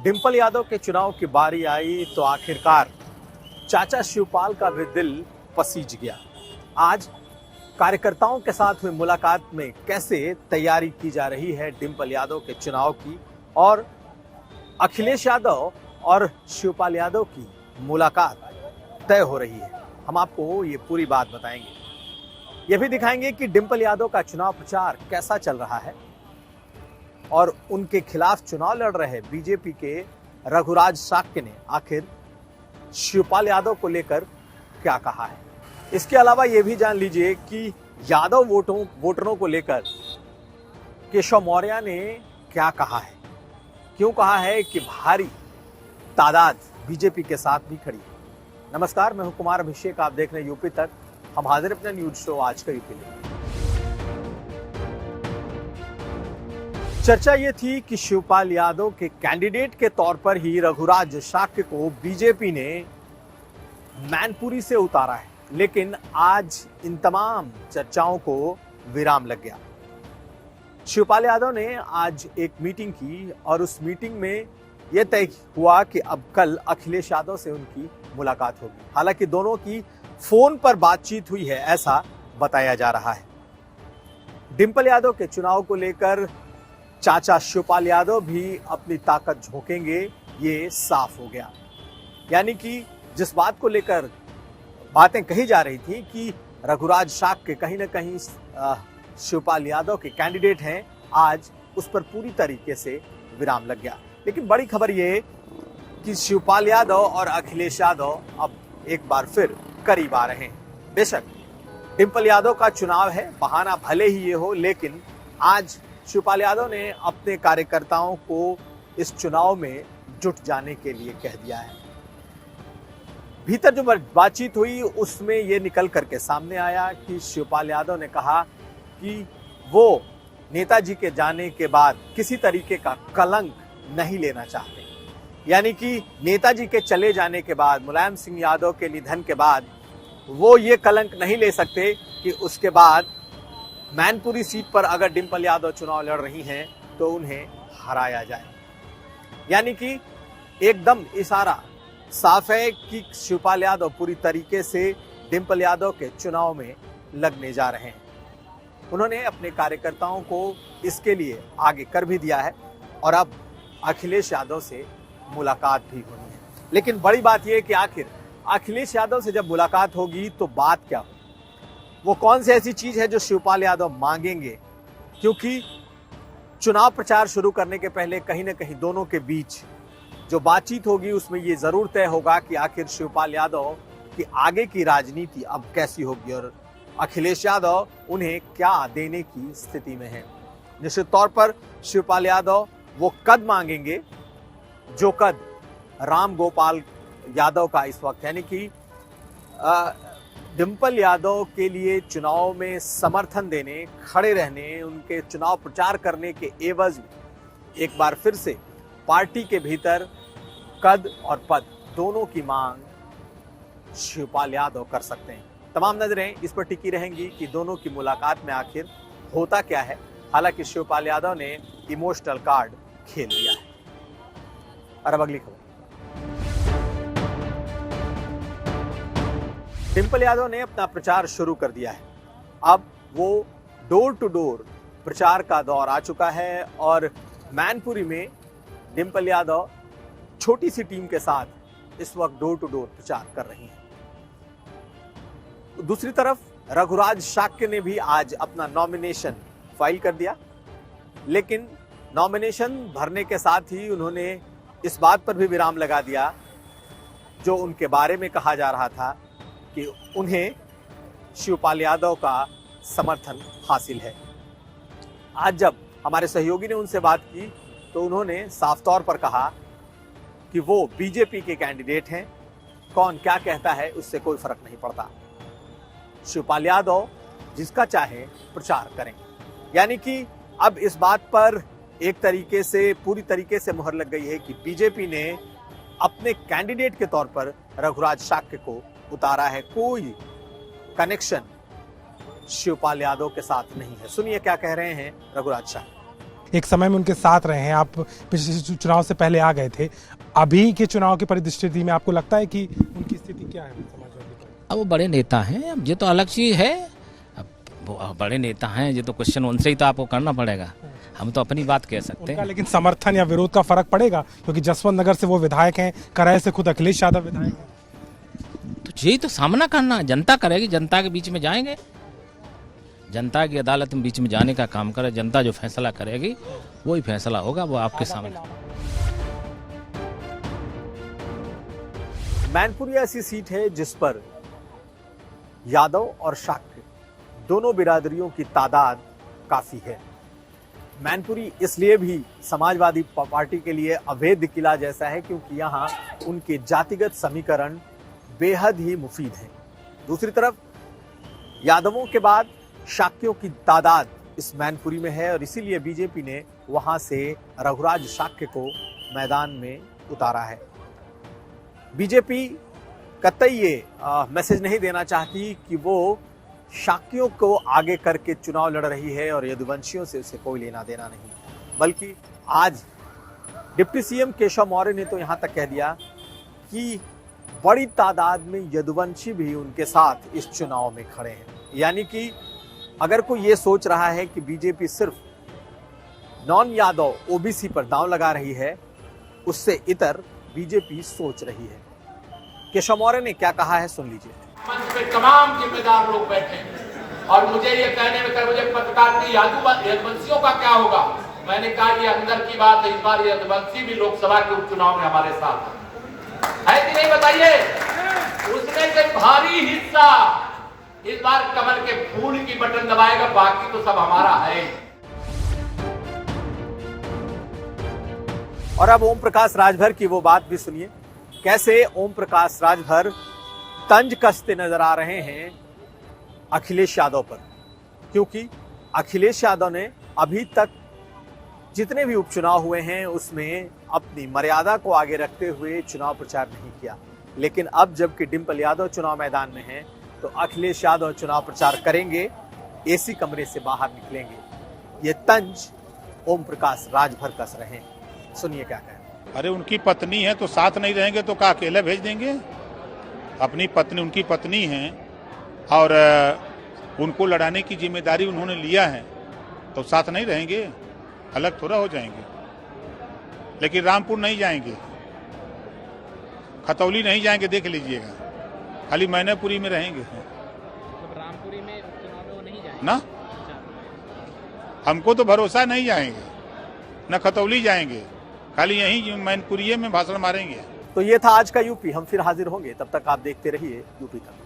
डिंपल यादव के चुनाव की बारी आई तो आखिरकार चाचा शिवपाल का भी दिल पसीज गया। आज कार्यकर्ताओं के साथ हुई मुलाकात में कैसे तैयारी की जा रही है डिंपल यादव के चुनाव की और अखिलेश यादव और शिवपाल यादव की मुलाकात तय हो रही है, हम आपको ये पूरी बात बताएंगे। ये भी दिखाएंगे कि डिंपल यादव का चुनाव प्रचार कैसा चल रहा है और उनके खिलाफ चुनाव लड़ रहे बीजेपी के रघुराज शाक्य ने आखिर शिवपाल यादव को लेकर क्या कहा है। इसके अलावा यह भी जान लीजिए कि यादव वोटरों को लेकर केशव मौर्य ने क्या कहा है, क्यों कहा है कि भारी तादाद बीजेपी के साथ भी खड़ी है। नमस्कार, मैं हूं कुमार अभिषेक, आप देख रहे हैं यूपी तक। हम हाजिर अपना न्यूज शो आज का यूपी लिए। चर्चा ये थी कि शिवपाल यादव के कैंडिडेट के तौर पर ही रघुराज शाक्य को बीजेपी ने मैनपुरी से उतारा है, लेकिन आज इन तमाम चर्चाओं को विराम लग गया। शिवपाल यादव ने आज एक मीटिंग की और उस मीटिंग में यह तय हुआ कि अब कल अखिलेश यादव से उनकी मुलाकात होगी। हालांकि दोनों की फोन पर बातचीत हुई है, ऐसा बताया जा रहा है। डिंपल यादव के चुनाव को लेकर चाचा शिवपाल यादव भी अपनी ताकत झोंकेंगे, ये साफ हो गया। यानी कि जिस बात को लेकर बातें कही जा रही थी कि रघुराज शाक्य कहीं ना कहीं शिवपाल यादव के कैंडिडेट हैं, आज उस पर पूरी तरीके से विराम लग गया। लेकिन बड़ी खबर ये कि शिवपाल यादव और अखिलेश यादव अब एक बार फिर करीब आ रहे हैं। बेशक डिंपल यादव का चुनाव है, बहाना भले ही ये हो, लेकिन आज शिवपाल यादव ने अपने कार्यकर्ताओं को इस चुनाव में जुट जाने के लिए कह दिया है। भीतर जो बातचीत हुई उसमें यह निकल करके सामने आया कि शिवपाल यादव ने कहा कि वो नेताजी के जाने के बाद किसी तरीके का कलंक नहीं लेना चाहते। यानी कि नेताजी के चले जाने के बाद, मुलायम सिंह यादव के निधन के बाद वो ये कलंक नहीं ले सकते कि उसके बाद मैनपुरी सीट पर अगर डिंपल यादव चुनाव लड़ रही हैं तो उन्हें हराया जाए। यानी कि एकदम इशारा साफ है कि शिवपाल यादव पूरी तरीके से डिंपल यादव के चुनाव में लगने जा रहे हैं। उन्होंने अपने कार्यकर्ताओं को इसके लिए आगे कर भी दिया है और अब अखिलेश यादव से मुलाकात भी होनी है। लेकिन बड़ी बात यह है कि आखिर अखिलेश यादव से जब मुलाकात होगी तो बात क्या होगी, वो कौन सी ऐसी चीज है जो शिवपाल यादव मांगेंगे, क्योंकि चुनाव प्रचार शुरू करने के पहले कहीं ना कहीं दोनों के बीच जो बातचीत होगी उसमें ये जरूर तय होगा कि आखिर शिवपाल यादव की आगे की राजनीति अब कैसी होगी और अखिलेश यादव उन्हें क्या देने की स्थिति में है। निश्चित तौर पर शिवपाल यादव वो कद मांगेंगे जो कद राम गोपाल यादव का इस वक्त, यानी कि डिंपल यादव के लिए चुनाव में समर्थन देने, खड़े रहने, उनके चुनाव प्रचार करने के एवज में एक बार फिर से पार्टी के भीतर कद और पद दोनों की मांग शिवपाल यादव कर सकते हैं। तमाम नजरें इस पर टिकी रहेंगी कि दोनों की मुलाकात में आखिर होता क्या है। हालांकि शिवपाल यादव ने इमोशनल कार्ड खेल दिया है। और अब अगली खबर। डिंपल यादव ने अपना प्रचार शुरू कर दिया है। अब वो डोर टू डोर प्रचार का दौर आ चुका है और मैनपुरी में डिंपल यादव छोटी सी टीम के साथ इस वक्त डोर टू डोर प्रचार कर रही हैं। दूसरी तरफ रघुराज शाक्य ने भी आज अपना नॉमिनेशन फाइल कर दिया, लेकिन नॉमिनेशन भरने के साथ ही उन्होंने इस बात पर भी विराम लगा दिया जो उनके बारे में कहा जा रहा था कि उन्हें शिवपाल यादव का समर्थन हासिल है। आज जब हमारे सहयोगी ने उनसे बात की तो उन्होंने साफ तौर पर कहा कि वो बीजेपी के कैंडिडेट हैं, कौन क्या कहता है उससे कोई फर्क नहीं पड़ता, शिवपाल यादव जिसका चाहे प्रचार करें। यानी कि अब इस बात पर एक तरीके से पूरी तरीके से मुहर लग गई है कि बीजेपी ने अपने कैंडिडेट के तौर पर रघुराज शाक्य को उतारा है। कोई कनेक्शन शिवपाल यादव के साथ नहीं है। सुनिए क्या कह रहे हैं रघुराज शाक्य। एक समय में उनके साथ रहे हैं, आप पिछले चुनाव से पहले आ गए थे। अभी के चुनाव की परिस्थिति में आपको लगता है कि उनकी स्थिति क्या है समाजवादी पार्टी? अब वो बड़े नेता हैं, अब ये तो अलग चीज़ है। अब वो बड़े नेता हैं, ये तो क्वेश्चन उनसे ही तो आपको करना पड़ेगा, हम तो अपनी बात कह सकते हैं। लेकिन समर्थन या विरोध का फर्क पड़ेगा, क्योंकि जसवंत नगर से वो विधायक हैं, कराए से खुद अखिलेश यादव विधायक हैं। तो यही तो सामना करना जनता करेगी, जनता के बीच में जाएंगे, जनता की अदालत में बीच में जाने का काम करे। जनता जो फैसला करेगी वही फैसला होगा, वो आपके सामने। मैनपुरी ऐसी सीट है जिस पर यादव और शाक्य दोनों बिरादरियों की तादाद काफी है। मैनपुरी इसलिए भी समाजवादी पार्टी के लिए अवैध किला जैसा है क्योंकि यहाँ उनके जातिगत समीकरण बेहद ही मुफीद हैं। दूसरी तरफ यादवों के बाद शाक्यों की तादाद इस मैनपुरी में है और इसीलिए बीजेपी ने वहां से रघुराज शाक्य को मैदान में उतारा है। बीजेपी कतई ये मैसेज नहीं देना चाहती कि वो शाक्यों को आगे करके चुनाव लड़ रही है और यदुवंशियों से उसे कोई लेना देना नहीं, बल्कि आज डिप्टी सीएम केशव मौर्य ने तो यहां तक कह दिया कि बड़ी तादाद में यदुवंशी भी उनके साथ इस चुनाव में खड़े हैं। यानी कि अगर कोई ये सोच रहा है कि बीजेपी सिर्फ नॉन यादव ओबीसी पर दांव लगा रही है, उससे इतर बीजेपी सोच रही है। केशव मौर्य ने क्या कहा है सुन लीजिए। मंच पे तमाम जिम्मेदार लोग बैठे हैं और मुझे ये कहने में कर मुझे पत्रकार की यदुवंशियों का क्या होगा। मैंने कहा ये अंदर की बात है, इस बार यदुवंशी भी लोकसभा के उपचुनाव में हमारे साथ है कि नहीं बताइए। उसमें से भारी हिस्सा इस बार कमल के फूल की बटन दबाएगा, बाकी तो सब हमारा है। और अब ओम प्रकाश राजभर की वो बात भी सुनिए, कैसे ओम प्रकाश राजभर तंज कसते नजर आ रहे हैं अखिलेश यादव पर, क्योंकि अखिलेश यादव ने अभी तक जितने भी उपचुनाव हुए हैं उसमें अपनी मर्यादा को आगे रखते हुए चुनाव प्रचार नहीं किया। लेकिन अब जबकि डिंपल यादव चुनाव मैदान में हैं, तो अखिलेश यादव चुनाव प्रचार करेंगे, एसी कमरे से बाहर निकलेंगे। ये तंज ओम प्रकाश राजभर कस रहे हैं। सुनिए क्या कहें। अरे उनकी पत्नी है तो साथ नहीं रहेंगे तो क्या अकेले भेज देंगे? अपनी पत्नी, उनकी पत्नी है और उनको लड़ाने की जिम्मेदारी उन्होंने लिया है, तो साथ नहीं रहेंगे? अलग थोड़ा हो जाएंगे। लेकिन रामपुर नहीं जाएंगे, खतौली नहीं जाएंगे, देख लीजिएगा, खाली मैनपुरी में रहेंगे। तो रामपुरी में चुनाव नहीं जाएंगे ना, हमको तो भरोसा नहीं जाएंगे, न खतौली जाएंगे, खाली यहीं मैनपुरी में भाषण मारेंगे। तो ये था आज का यूपी। हम फिर हाजिर होंगे, तब तक आप देखते रहिए यूपी तक।